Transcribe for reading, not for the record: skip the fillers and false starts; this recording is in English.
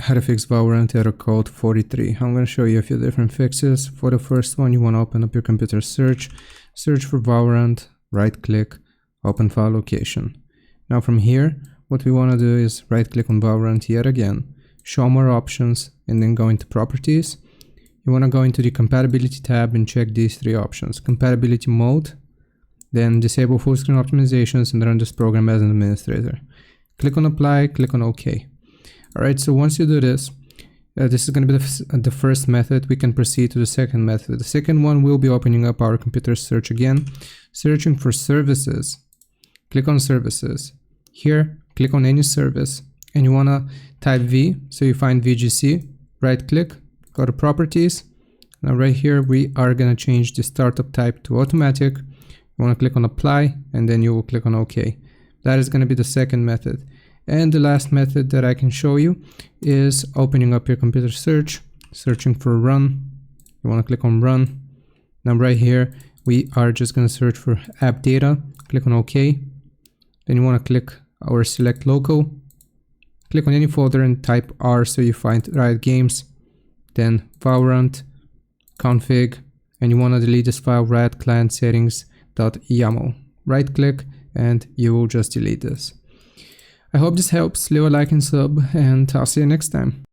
how to fix Valorant error code 43. I'm going to show you a few different fixes. For the first one, you want to open up your computer search for Valorant, right click, open file location. Now from here, what we want to do is right click on Valorant yet again, show more options, and then go into properties. You want to go into the compatibility tab and check these three options: compatibility mode, then disable full screen optimizations and run this program as an administrator. Click on apply, click on OK. Alright, so once you do this, this is going to be the first method. We can proceed to the second method. The second one will be opening up our computer search again, searching for services. Click on services. Here, click on any service, and you want to type V, so you find VGC, right click, go to properties. Now right here, we are going to change the startup type to automatic. You want to click on apply, and then you will click on OK. That is going to be the second method. And the last method that I can show you is opening up your computer search, searching for run. You want to click on run. Now right here, we are just going to search for app data. Click on OK. Then you want to click or select local. Click on any folder and type R so you find Riot Games. Then Valorant, config, and you want to delete this file, riot client settings.yaml. Right click and you will just delete this. I hope this helps. Leave a like and sub, and I'll see you next time.